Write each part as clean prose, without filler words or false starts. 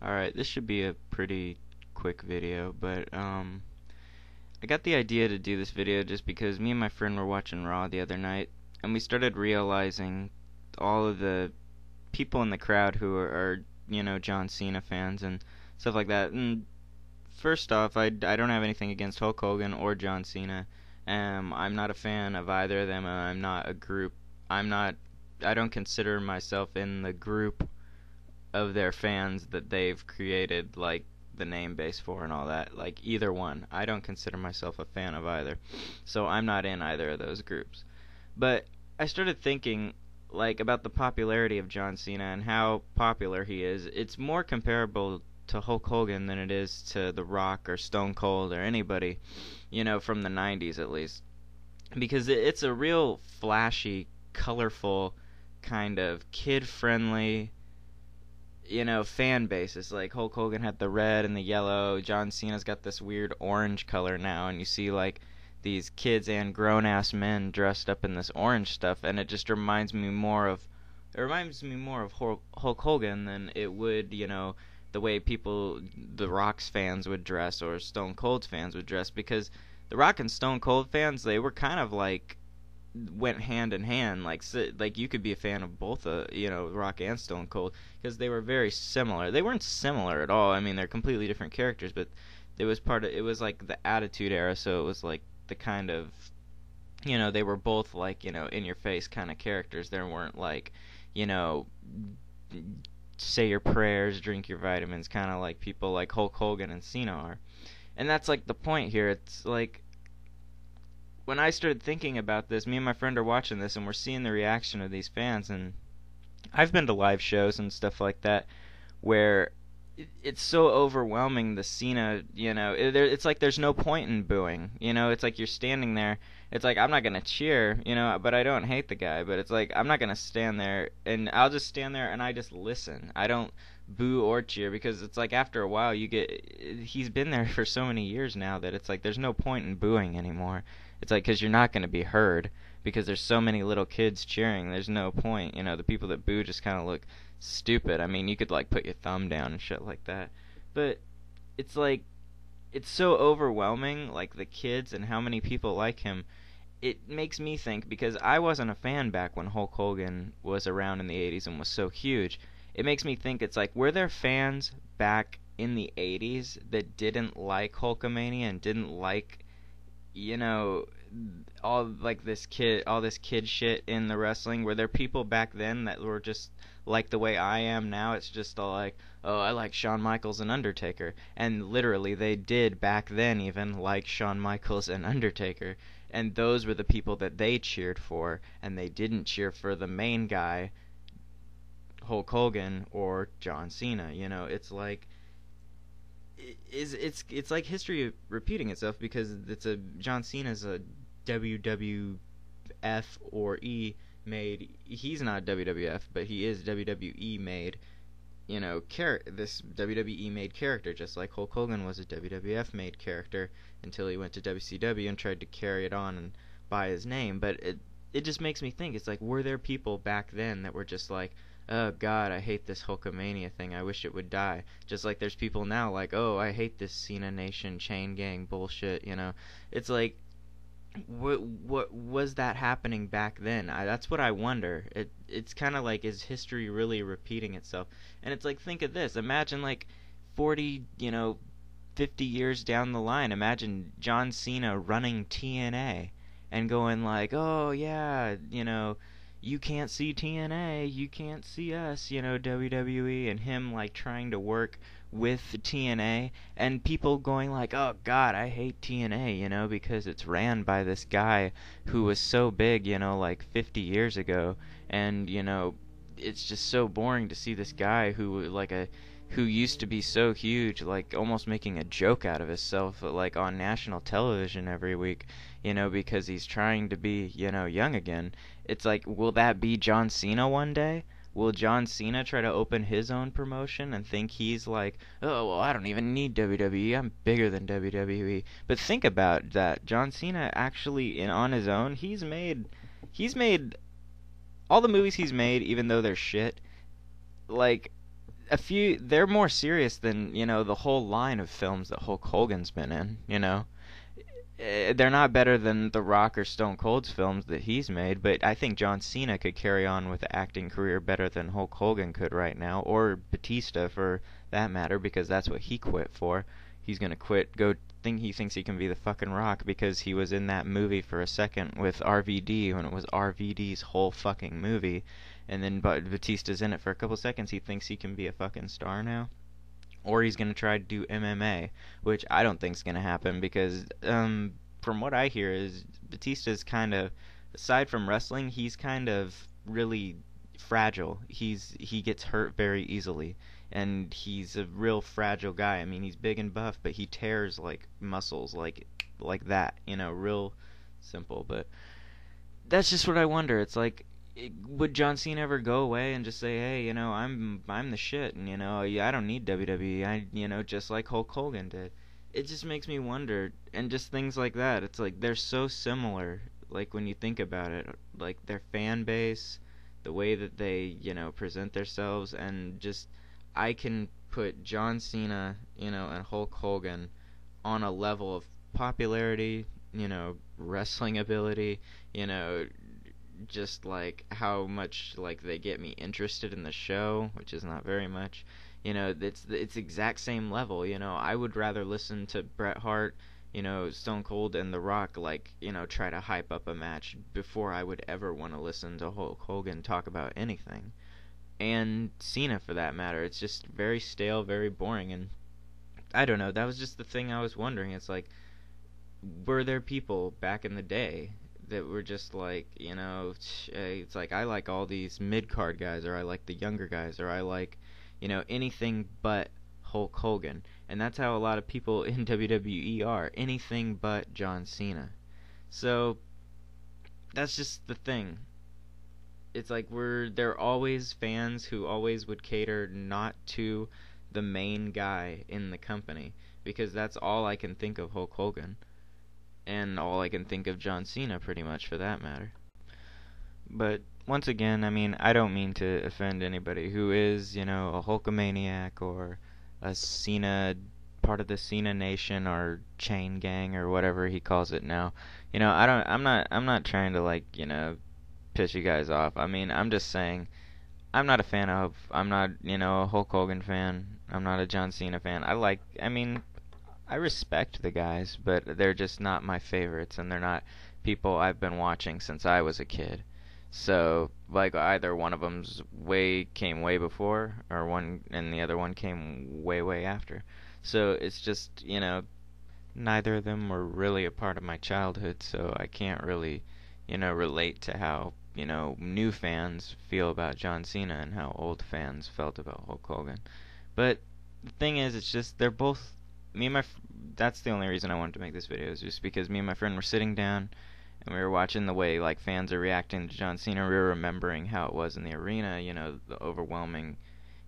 Alright, this should be a pretty quick video, but I got the idea to do this video just because me and my friend were watching Raw the other night, and we started realizing all of the people in the crowd who are John Cena fans and stuff like that. And first off, I don't have anything against Hulk Hogan or John Cena. I'm not a fan of either of them, and I'm not a group. I don't consider myself in the group of their fans that they've created, like the name base for and all that. Like either one, I don't consider myself a fan of either, so I'm not in either of those groups. But I started thinking like about the popularity of John Cena and how popular he is. It's more comparable to Hulk Hogan than it is to The Rock or Stone Cold or anybody, from the 90s at least. Because it's a real flashy, colorful, kind of kid-friendly, fan bases. Like Hulk Hogan had the red and the yellow. John Cena's got this weird orange color now, and you see like these kids and grown-ass men dressed up in this orange stuff, and it just reminds me more of Hulk Hogan than it would, the way the Rock's fans would dress or Stone Cold's fans would dress, because the Rock and Stone Cold fans, they were kind of like went hand in hand. Like you could be a fan of both, Rock and Stone Cold, because they were very similar. They weren't similar at all. I mean, they're completely different characters, but it was like the Attitude Era, so it was like the kind of, they were both like, in your face kind of characters. There weren't like, you know, say your prayers, drink your vitamins, kind of like people like Hulk Hogan and Cena are. And that's like the point here. It's like when I started thinking about this, me and my friend are watching this and we're seeing the reaction of these fans, and I've been to live shows and stuff like that where it's so overwhelming, the Cena, it's like there's no point in booing. It's like you're standing there. It's like I'm not going to cheer, but I don't hate the guy, but it's like I'm not going to stand there, and I'll just stand there and I just listen. I don't boo or cheer, because it's like after a while he's been there for so many years now that it's like there's no point in booing anymore. It's like, because you're not going to be heard because there's so many little kids cheering. There's no point. The people that boo just kind of look stupid. I mean, you could like put your thumb down and shit like that. But it's like it's so overwhelming, like the kids and how many people like him. It makes me think, because I wasn't a fan back when Hulk Hogan was around in the 80s and was so huge. It makes me think, it's like, were there fans back in the 80s that didn't like Hulkamania and didn't like, all this kid shit in the wrestling? Were there people back then that were just like the way I am now? It's just all like, oh, I like Shawn Michaels and Undertaker. And literally they did back then even like Shawn Michaels and Undertaker. And those were the people that they cheered for, and they didn't cheer for the main guy, Hulk Hogan or John Cena. It's like it's like history repeating itself, because John Cena's a WWF or E made. He's not WWF, but he is WWE made. This WWE made character, just like Hulk Hogan was a WWF made character until he went to WCW and tried to carry it on and buy his name. But it just makes me think, it's like, were there people back then that were just like, oh god, I hate this Hulkamania thing, I wish it would die? Just like there's people now like, oh, I hate this CenaNation chain gang bullshit. It's like, what was that happening back then? That's what I wonder. It's kind of like, is history really repeating itself? And it's like, think of this. Imagine like 40, 50 years down the line. Imagine John Cena running TNA and going like, oh yeah, you can't see TNA, you can't see us, WWE, and him like trying to work with TNA, and people going like, oh god, I hate TNA, because it's ran by this guy who was so big, like 50 years ago, and it's just so boring to see this guy who used to be so huge, like almost making a joke out of himself, like on national television every week, because he's trying to be, young again. It's like, will that be John Cena one day? Will John Cena try to open his own promotion and think he's like, oh, well, I don't even need WWE, I'm bigger than WWE? But think about that. John Cena actually, on his own, he's made all the movies he's made, even though they're shit, like, they're more serious than, the whole line of films that Hulk Hogan's been in. They're not better than The Rock or Stone Cold's films that he's made, but I think John Cena could carry on with an acting career better than Hulk Hogan could right now, or Batista for that matter, because that's what he quit for. He's gonna quit, he thinks he can be the fucking Rock because he was in that movie for a second with RVD when it was RVD's whole fucking movie, and then but Batista's in it for a couple seconds. He thinks he can be a fucking star now, or he's going to try to do MMA, which I don't think is going to happen because from what I hear is Batista's kind of, aside from wrestling, he's kind of really fragile. He gets hurt very easily, and he's a real fragile guy. I mean, he's big and buff, but he tears like muscles like that, real simple. But that's just what I wonder. It's like, would John Cena ever go away and just say, "Hey, I'm the shit, and I don't need WWE." Just like Hulk Hogan did. It just makes me wonder, and just things like that. It's like they're so similar. Like when you think about it, like their fan base, the way that they, present themselves, and just I can put John Cena, and Hulk Hogan on a level of popularity, wrestling ability, you know, just like how much like they get me interested in the show, which is not very much. It's exact same level. I would rather listen to Bret Hart, Stone Cold and The Rock, like, try to hype up a match before I would ever want to listen to Hulk Hogan talk about anything. And Cena for that matter. It's just very stale, very boring, and I don't know, that was just the thing I was wondering. It's like, were there people back in the day that were just like, it's like I like all these mid-card guys, or I like the younger guys, or I like, anything but Hulk Hogan. And that's how a lot of people in WWE are, anything but John Cena. So that's just the thing. It's like there are always fans who always would cater not to the main guy in the company, because that's all I can think of Hulk Hogan, and all I can think of John Cena, pretty much, for that matter. But once again, I mean, I don't mean to offend anybody who is, a HulkaManiac or a Cena, part of the CenaNation or chain gang or whatever he calls it now. I'm not trying to, like, piss you guys off. I mean, I'm just saying, I'm not I'm not, a Hulk Hogan fan. I'm not a John Cena fan. I respect the guys, but they're just not my favorites, and they're not people I've been watching since I was a kid. So, like, either one of them's came way before, or and the other one came way, way after. So it's just, neither of them were really a part of my childhood, so I can't really, relate to how, new fans feel about John Cena and how old fans felt about Hulk Hogan. But the thing is, it's just, they're both, that's the only reason I wanted to make this video, is just because me and my friend were sitting down, and we were watching the way, like, fans are reacting to John Cena. We were remembering how it was in the arena, the overwhelming,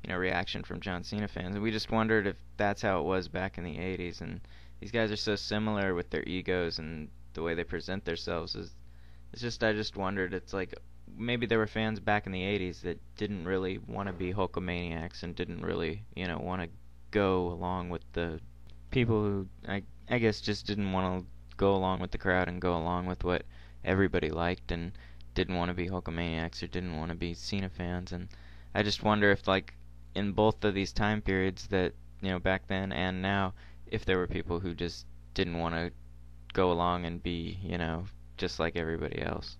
reaction from John Cena fans. And we just wondered if that's how it was back in the 80s. And these guys are so similar with their egos and the way they present themselves. I just wondered, it's like, maybe there were fans back in the 80s that didn't really want to be HulkaManiacs and didn't really, want to go along with the people who, I guess, just didn't want to go along with the crowd and go along with what everybody liked, and didn't want to be HulkaManiacs or didn't want to be Cena fans. And I just wonder if, like, in both of these time periods, that, back then and now, if there were people who just didn't want to go along and be, just like everybody else.